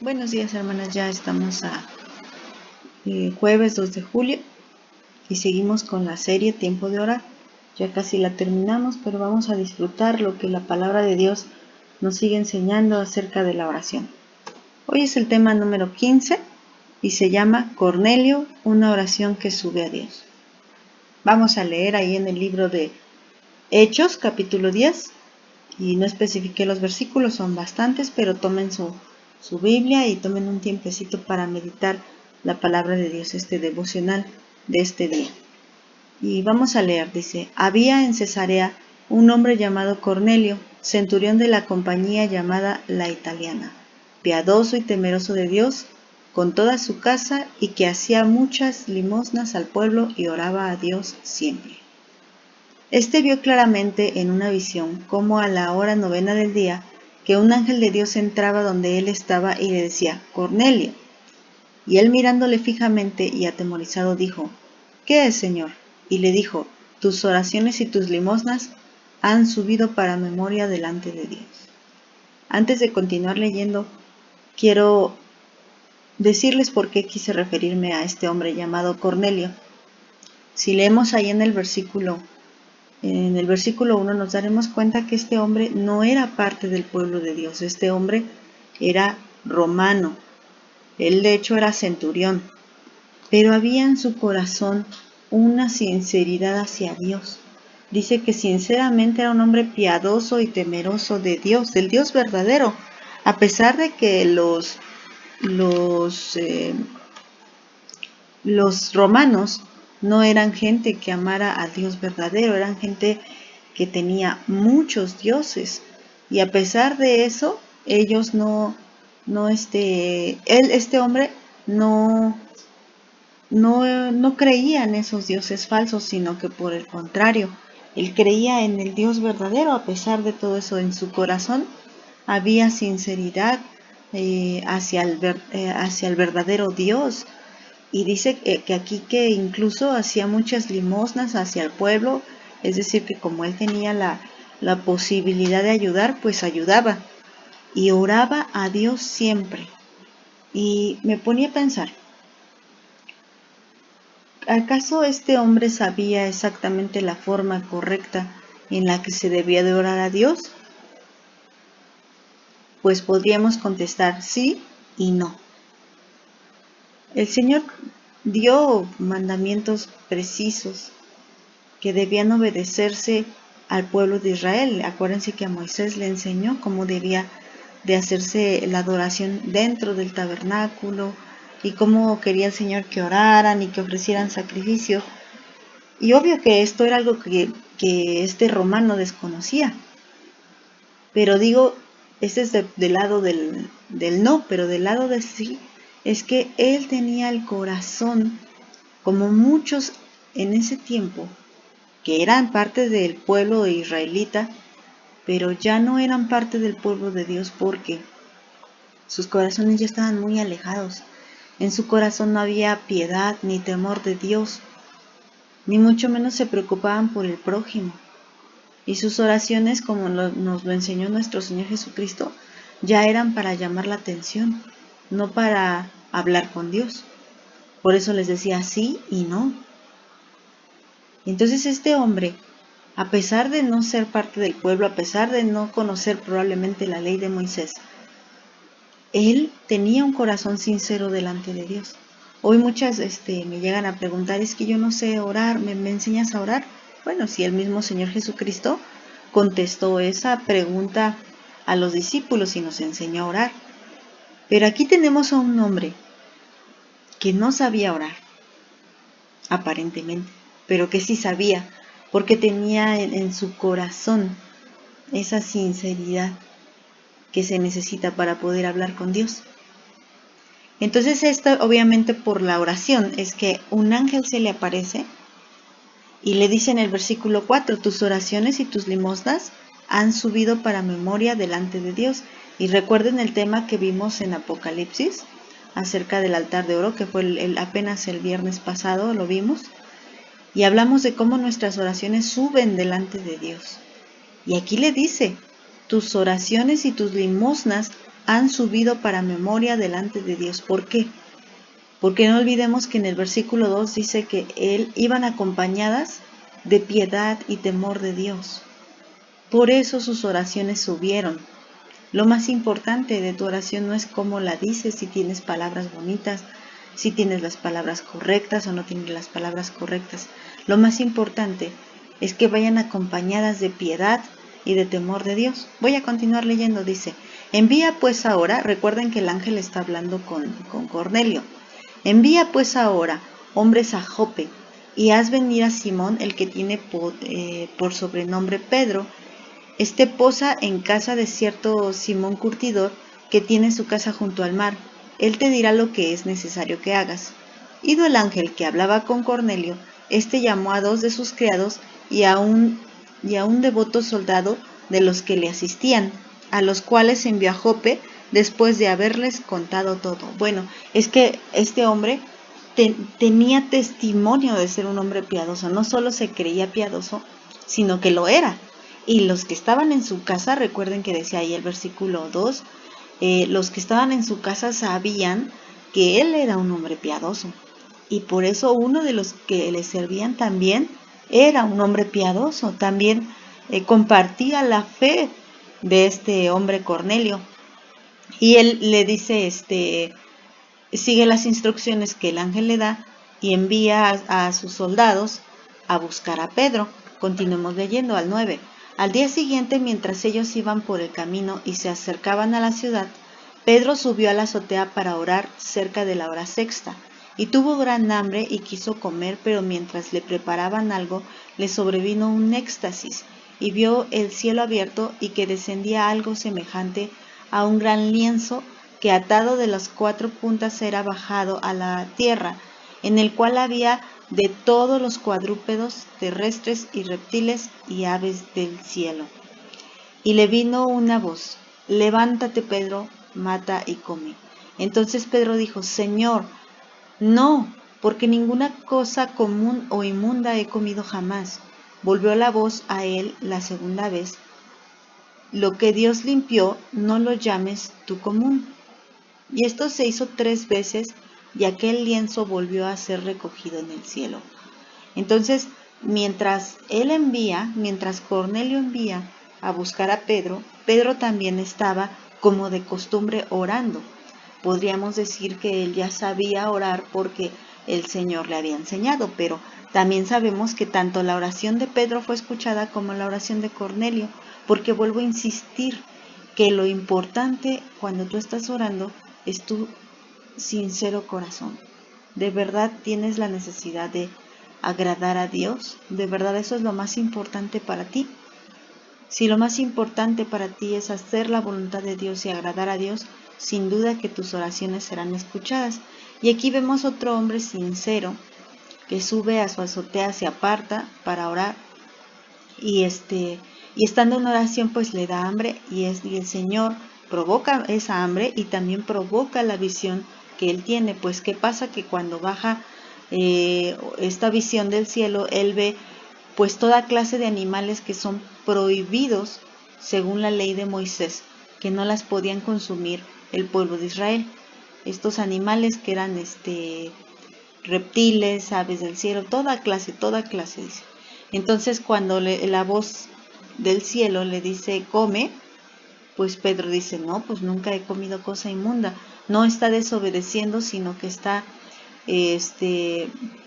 Buenos días, hermanas, ya estamos a jueves 2 de julio y seguimos con la serie Tiempo de Orar. Ya casi la terminamos, pero vamos a disfrutar lo que la palabra de Dios nos sigue enseñando acerca de la oración. Hoy es el tema número 15 y se llama Cornelio, una oración que sube a Dios. Vamos a leer ahí en el libro de Hechos, capítulo 10, y no especifiqué los versículos, son bastantes, pero tomen su Biblia y tomen un tiempecito para meditar la palabra de Dios, este devocional de este día. Y vamos a leer, dice: había en Cesarea un hombre llamado Cornelio, centurión de la compañía llamada La Italiana, piadoso y temeroso de Dios con toda su casa, y que hacía muchas limosnas al pueblo y oraba a Dios siempre. Este vio claramente en una visión, como a la hora 9 del día, que un ángel de Dios entraba donde él estaba y le decía: Cornelio. Y él, mirándole fijamente y atemorizado, dijo: ¿Qué es, Señor? Y le dijo: tus oraciones y tus limosnas han subido para memoria delante de Dios. Antes de continuar leyendo, quiero decirles por qué quise referirme a este hombre llamado Cornelio. Si leemos ahí en el versículo 1 nos daremos cuenta que este hombre no era parte del pueblo de Dios. Este hombre era romano. Él de hecho era centurión. Pero había en su corazón una sinceridad hacia Dios. Dice que sinceramente era un hombre piadoso y temeroso de Dios, del Dios verdadero. A pesar de que los romanos no eran gente que amara al Dios verdadero, eran gente que tenía muchos dioses, y a pesar de eso, ellos este hombre no creía en esos dioses falsos, sino que por el contrario, él creía en el Dios verdadero. A pesar de todo eso, en su corazón había sinceridad hacia el verdadero Dios. Y dice que aquí que incluso hacía muchas limosnas hacia el pueblo, es decir, que como él tenía la posibilidad de ayudar, pues ayudaba. Y oraba a Dios siempre. Y me ponía a pensar, ¿acaso este hombre sabía exactamente la forma correcta en la que se debía de orar a Dios? Pues podríamos contestar sí y no. El Señor dio mandamientos precisos que debían obedecerse al pueblo de Israel. Acuérdense que a Moisés le enseñó cómo debía de hacerse la adoración dentro del tabernáculo y cómo quería el Señor que oraran y que ofrecieran sacrificio. Y obvio que esto era algo que este romano desconocía. Pero digo, este es del lado del no, pero del lado de sí, es que él tenía el corazón, como muchos en ese tiempo, que eran parte del pueblo israelita, pero ya no eran parte del pueblo de Dios porque sus corazones ya estaban muy alejados. En su corazón no había piedad ni temor de Dios, ni mucho menos se preocupaban por el prójimo. Y sus oraciones, como nos lo enseñó nuestro Señor Jesucristo, ya eran para llamar la atención, no para hablar con Dios. Por eso les decía sí y no. Entonces este hombre, a pesar de no ser parte del pueblo, a pesar de no conocer probablemente la ley de Moisés, él tenía un corazón sincero delante de Dios. Hoy muchas me llegan a preguntar, es que yo no sé orar, ¿me enseñas a orar? Bueno, si el mismo Señor Jesucristo contestó esa pregunta a los discípulos y nos enseñó a orar. Pero aquí tenemos a un hombre que no sabía orar, aparentemente, pero que sí sabía, porque tenía en su corazón esa sinceridad que se necesita para poder hablar con Dios. Entonces esto obviamente por la oración es que un ángel se le aparece y le dice en el versículo 4, tus oraciones y tus limosnas han subido para memoria delante de Dios. Y recuerden el tema que vimos en Apocalipsis acerca del altar de oro, que fue apenas el viernes pasado, lo vimos. Y hablamos de cómo nuestras oraciones suben delante de Dios. Y aquí le dice, tus oraciones y tus limosnas han subido para memoria delante de Dios. ¿Por qué? Porque no olvidemos que en el versículo 2 dice que iban acompañadas de piedad y temor de Dios. Por eso sus oraciones subieron. Lo más importante de tu oración no es cómo la dices, si tienes palabras bonitas, si tienes las palabras correctas o no tienes las palabras correctas. Lo más importante es que vayan acompañadas de piedad y de temor de Dios. Voy a continuar leyendo, dice, envía pues ahora, recuerden que el ángel está hablando con Cornelio, envía pues ahora hombres a Jope y haz venir a Simón, el que tiene por sobrenombre Pedro. Este posa en casa de cierto Simón Curtidor, que tiene su casa junto al mar. Él te dirá lo que es necesario que hagas. Ido el ángel que hablaba con Cornelio, éste llamó a 2 de sus criados y a un devoto soldado de los que le asistían, a los cuales envió a Jope después de haberles contado todo. Bueno, es que este hombre tenía testimonio de ser un hombre piadoso. No solo se creía piadoso, sino que lo era. Y los que estaban en su casa, recuerden que decía ahí el versículo 2, los que estaban en su casa sabían que él era un hombre piadoso. Y por eso uno de los que le servían también era un hombre piadoso. También compartía la fe de este hombre Cornelio. Y él le dice, sigue las instrucciones que el ángel le da y envía a sus soldados a buscar a Pedro. Continuemos leyendo al 9. Al día siguiente, mientras ellos iban por el camino y se acercaban a la ciudad, Pedro subió a la azotea para orar cerca de la hora sexta, y tuvo gran hambre y quiso comer, pero mientras le preparaban algo, le sobrevino un éxtasis, y vio el cielo abierto y que descendía algo semejante a un gran lienzo que atado de las 4 puntas era bajado a la tierra, en el cual había de todos los cuadrúpedos, terrestres y reptiles y aves del cielo. Y le vino una voz, levántate Pedro, mata y come. Entonces Pedro dijo, Señor, no, porque ninguna cosa común o inmunda he comido jamás. Volvió la voz a él la segunda vez, lo que Dios limpió, no lo llames tú común. Y esto se hizo 3 veces, y aquel lienzo volvió a ser recogido en el cielo. Entonces, mientras Cornelio envía a buscar a Pedro, Pedro también estaba como de costumbre orando. Podríamos decir que él ya sabía orar porque el Señor le había enseñado, pero también sabemos que tanto la oración de Pedro fue escuchada como la oración de Cornelio, porque vuelvo a insistir que lo importante cuando tú estás orando es tu sincero corazón. ¿De verdad tienes la necesidad de agradar a Dios? ¿De verdad eso es lo más importante para ti? Si lo más importante para ti es hacer la voluntad de Dios y agradar a Dios, sin duda que tus oraciones serán escuchadas. Y aquí vemos otro hombre sincero que sube a su azotea, se aparta para orar y estando en oración pues le da hambre y el Señor provoca esa hambre y también provoca la visión que él tiene. Pues qué pasa que cuando baja esta visión del cielo, él ve pues toda clase de animales que son prohibidos según la ley de Moisés, que no las podían consumir el pueblo de Israel. Estos animales que eran reptiles, aves del cielo, toda clase dice. Entonces cuando la voz del cielo le dice come, pues Pedro dice no, pues nunca he comido cosa inmunda. No está desobedeciendo, sino que está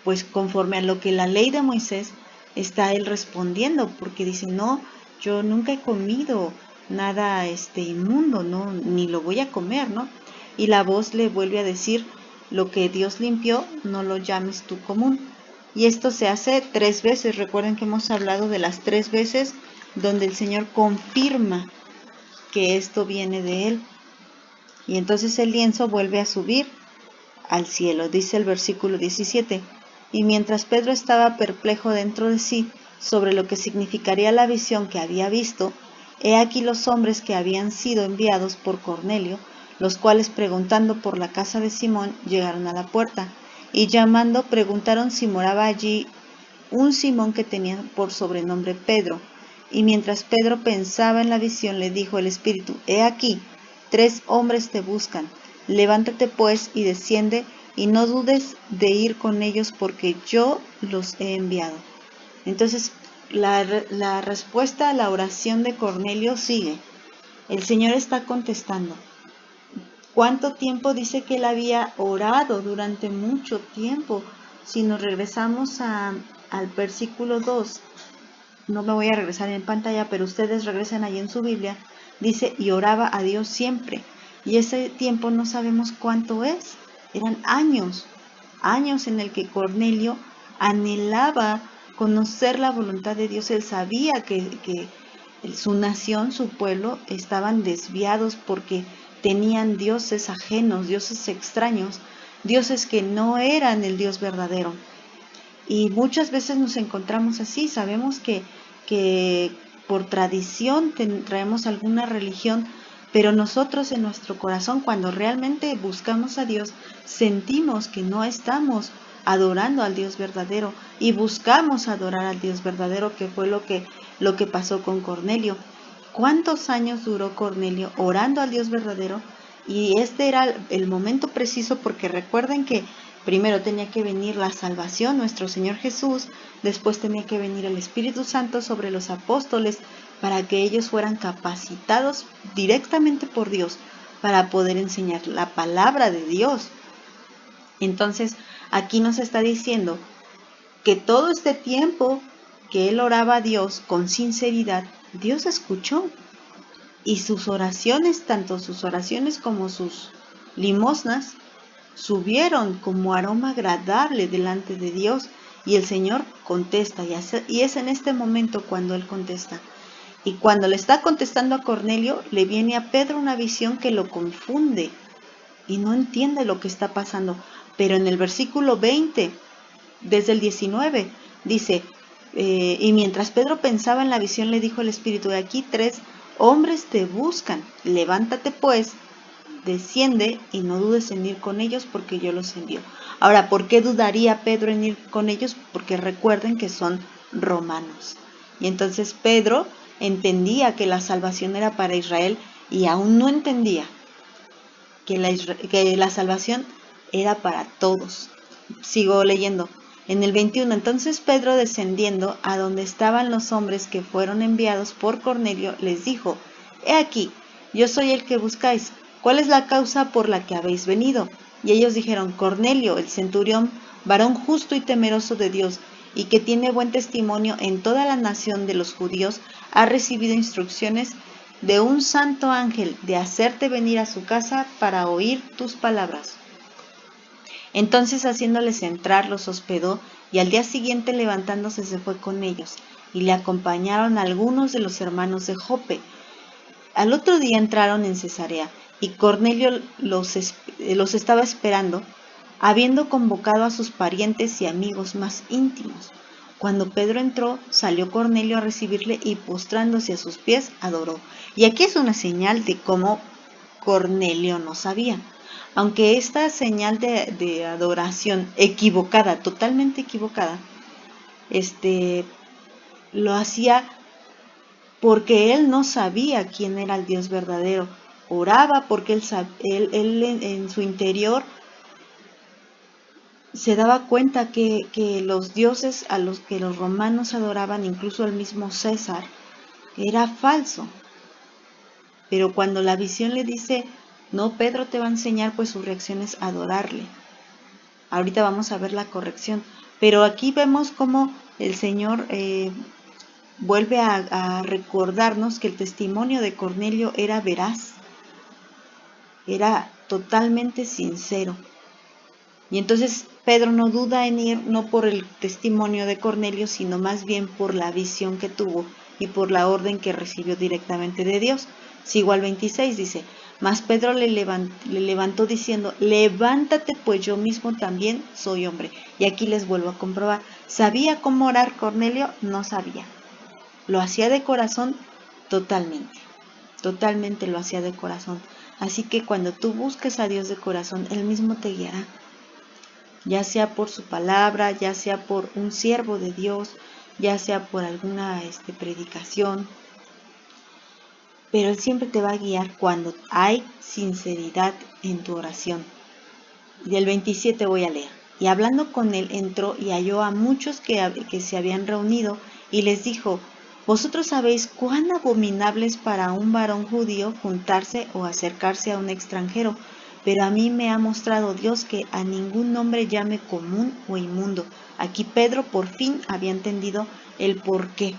pues conforme a lo que la ley de Moisés está él respondiendo, porque dice no, yo nunca he comido nada inmundo, no, ni lo voy a comer, ¿no? Y la voz le vuelve a decir, lo que Dios limpió, no lo llames tú común. Y esto se hace 3 veces. Recuerden que hemos hablado de las 3 veces donde el Señor confirma que esto viene de Él. Y entonces el lienzo vuelve a subir al cielo, dice el versículo 17. Y mientras Pedro estaba perplejo dentro de sí sobre lo que significaría la visión que había visto, he aquí los hombres que habían sido enviados por Cornelio, los cuales preguntando por la casa de Simón llegaron a la puerta, y llamando preguntaron si moraba allí un Simón que tenía por sobrenombre Pedro. Y mientras Pedro pensaba en la visión, le dijo el Espíritu, he aquí, 3 hombres te buscan. Levántate pues y desciende, y no dudes de ir con ellos, porque yo los he enviado. Entonces, la respuesta a la oración de Cornelio sigue. El Señor está contestando. ¿Cuánto tiempo? Dice que él había orado durante mucho tiempo. Si nos regresamos al versículo 2, no me voy a regresar en pantalla, pero ustedes regresen ahí en su Biblia, dice, y oraba a Dios siempre. Y ese tiempo no sabemos cuánto es. Eran años en el que Cornelio anhelaba conocer la voluntad de Dios. Él sabía que su nación, su pueblo, estaban desviados porque tenían dioses ajenos, dioses extraños, dioses que no eran el Dios verdadero. Y muchas veces nos encontramos así, sabemos que por tradición traemos alguna religión, pero nosotros en nuestro corazón, cuando realmente buscamos a Dios, sentimos que no estamos adorando al Dios verdadero y buscamos adorar al Dios verdadero, que fue lo que pasó con Cornelio. ¿Cuántos años duró Cornelio orando al Dios verdadero? Y este era el momento preciso, porque recuerden que primero tenía que venir la salvación, nuestro Señor Jesús, después tenía que venir el Espíritu Santo sobre los apóstoles para que ellos fueran capacitados directamente por Dios para poder enseñar la palabra de Dios. Entonces, aquí nos está diciendo que todo este tiempo que él oraba a Dios con sinceridad, Dios escuchó. Y sus oraciones, tanto sus oraciones como sus limosnas, subieron como aroma agradable delante de Dios, y el Señor contesta, y es en este momento cuando Él contesta. Y cuando le está contestando a Cornelio, le viene a Pedro una visión que lo confunde y no entiende lo que está pasando. Pero en el versículo 20, desde el 19, dice, y mientras Pedro pensaba en la visión, le dijo el Espíritu, de aquí 3 hombres te buscan, levántate pues, desciende y no dudes en ir con ellos, porque yo los envío. Ahora, ¿por qué dudaría Pedro en ir con ellos? Porque recuerden que son romanos. Y entonces Pedro entendía que la salvación era para Israel, y aún no entendía que la salvación era para todos. Sigo leyendo. En el 21, entonces Pedro, descendiendo a donde estaban los hombres que fueron enviados por Cornelio, les dijo, he aquí, yo soy el que buscáis. ¿Cuál es la causa por la que habéis venido? Y ellos dijeron, Cornelio, el centurión, varón justo y temeroso de Dios, y que tiene buen testimonio en toda la nación de los judíos, ha recibido instrucciones de un santo ángel de hacerte venir a su casa para oír tus palabras. Entonces, haciéndoles entrar, los hospedó, y al día siguiente, levantándose, se fue con ellos, y le acompañaron algunos de los hermanos de Jope. Al otro día entraron en Cesarea, y Cornelio los estaba esperando, habiendo convocado a sus parientes y amigos más íntimos. Cuando Pedro entró, salió Cornelio a recibirle, y postrándose a sus pies, adoró. Y aquí es una señal de cómo Cornelio no sabía. Aunque esta señal de adoración equivocada, totalmente equivocada, lo hacía porque él no sabía quién era el Dios verdadero. Oraba porque él en su interior se daba cuenta que los dioses a los que los romanos adoraban, incluso el mismo César, era falso. Pero cuando la visión le dice, no, Pedro te va a enseñar, pues su reacción es adorarle. Ahorita vamos a ver la corrección. Pero aquí vemos cómo el Señor vuelve a recordarnos que el testimonio de Cornelio era veraz, era totalmente sincero. Y entonces Pedro no duda en ir, no por el testimonio de Cornelio, sino más bien por la visión que tuvo y por la orden que recibió directamente de Dios. Sigo al 26, dice, mas Pedro le levantó diciendo, levántate, pues yo mismo también soy hombre. Y aquí les vuelvo a comprobar, ¿sabía cómo orar Cornelio? No sabía. Lo hacía de corazón totalmente lo hacía de corazón. Así que cuando tú busques a Dios de corazón, Él mismo te guiará. Ya sea por su palabra, ya sea por un siervo de Dios, ya sea por alguna predicación. pero Él siempre te va a guiar cuando hay sinceridad en tu oración. Del 27 voy a leer. Y hablando con él, entró y halló a muchos que se habían reunido, y les dijo: vosotros sabéis cuán abominable es para un varón judío juntarse o acercarse a un extranjero, pero a mí me ha mostrado Dios que a ningún hombre llame común o inmundo. Aquí Pedro por fin había entendido el porqué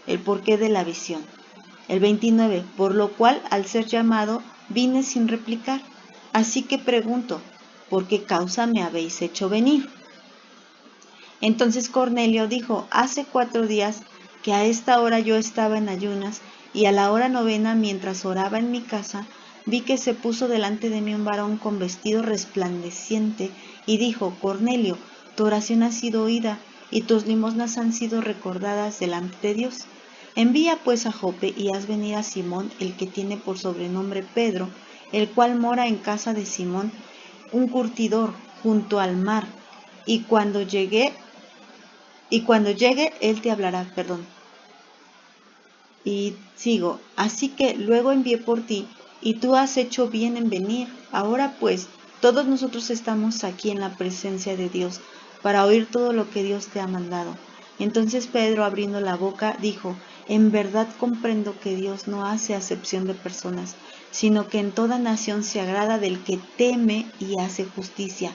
de la visión. El 29, por lo cual al ser llamado vine sin replicar. Así que pregunto: ¿por qué causa me habéis hecho venir? Entonces Cornelio dijo: hace 4 días que a esta hora yo estaba en ayunas, y a la hora 9, mientras oraba en mi casa, vi que se puso delante de mí un varón con vestido resplandeciente, y dijo: Cornelio, tu oración ha sido oída, y tus limosnas han sido recordadas delante de Dios. Envía pues a Jope y haz venir a Simón, el que tiene por sobrenombre Pedro, el cual mora en casa de Simón, un curtidor, junto al mar, y cuando llegue él te hablará. Y sigo: así que luego envié por ti, y tú has hecho bien en venir. Ahora pues, todos nosotros estamos aquí en la presencia de Dios, para oír todo lo que Dios te ha mandado. Entonces Pedro, abriendo la boca, dijo: en verdad comprendo que Dios no hace acepción de personas, sino que en toda nación se agrada del que teme y hace justicia.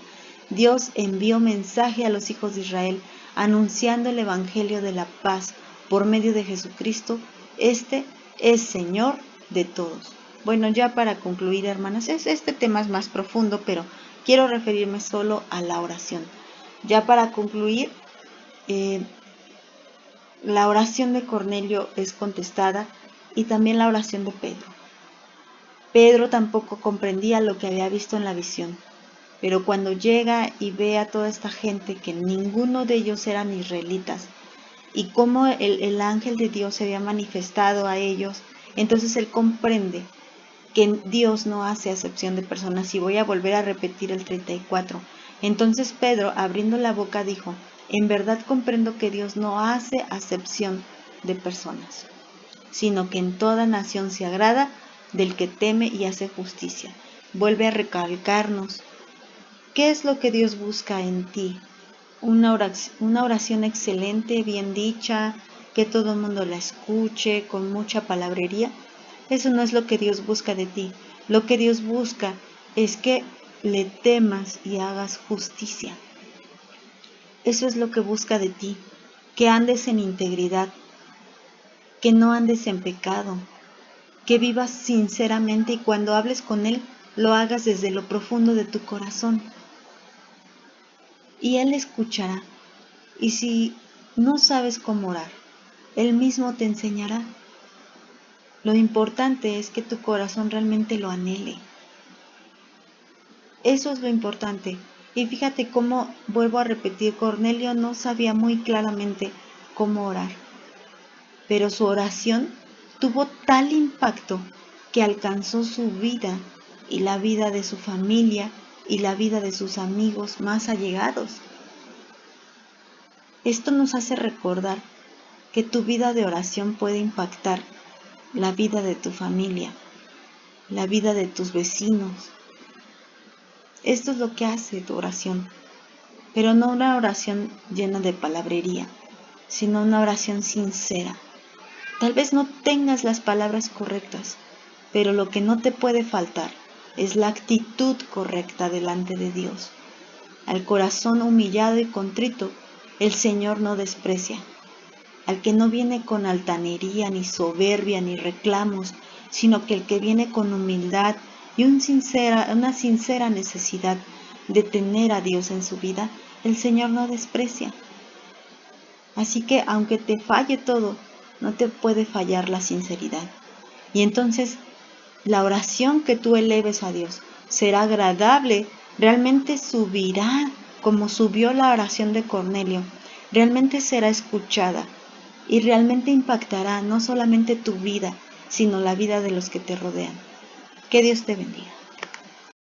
Dios envió mensaje a los hijos de Israel, anunciando el evangelio de la paz por medio de Jesucristo. Este es Señor de todos. Bueno, ya para concluir, hermanas, este tema es más profundo, pero quiero referirme solo a la oración. Ya para concluir, la oración de Cornelio es contestada, y también la oración de Pedro. Pedro tampoco comprendía lo que había visto en la visión, pero cuando llega y ve a toda esta gente, que ninguno de ellos eran israelitas, y cómo el ángel de Dios se había manifestado a ellos, entonces él comprende que Dios no hace acepción de personas. Y voy a volver a repetir el 34. Entonces Pedro, abriendo la boca, dijo: en verdad comprendo que Dios no hace acepción de personas, sino que en toda nación se agrada del que teme y hace justicia. Vuelve a recalcarnos: ¿qué es lo que Dios busca en ti? Una oración excelente, bien dicha, que todo el mundo la escuche, con mucha palabrería. Eso no es lo que Dios busca de ti. Lo que Dios busca es que le temas y hagas justicia. Eso es lo que busca de ti, que andes en integridad, que no andes en pecado, que vivas sinceramente, y cuando hables con Él, lo hagas desde lo profundo de tu corazón. Y Él escuchará. Y si no sabes cómo orar, Él mismo te enseñará. Lo importante es que tu corazón realmente lo anhele. Eso es lo importante. Y fíjate cómo, vuelvo a repetir, Cornelio no sabía muy claramente cómo orar, pero su oración tuvo tal impacto que alcanzó su vida y la vida de su familia y la vida de sus amigos más allegados. Esto nos hace recordar que tu vida de oración puede impactar la vida de tu familia, la vida de tus vecinos. Esto es lo que hace tu oración, pero no una oración llena de palabrería, sino una oración sincera. Tal vez no tengas las palabras correctas, pero lo que no te puede faltar es la actitud correcta delante de Dios. Al corazón humillado y contrito, el Señor no desprecia. Al que no viene con altanería, ni soberbia, ni reclamos, sino que el que viene con humildad y una sincera necesidad de tener a Dios en su vida, el Señor no desprecia. Así que aunque te falle todo, no te puede fallar la sinceridad. Y entonces la oración que tú eleves a Dios será agradable, realmente subirá como subió la oración de Cornelio, realmente será escuchada y realmente impactará no solamente tu vida, sino la vida de los que te rodean. Que Dios te bendiga.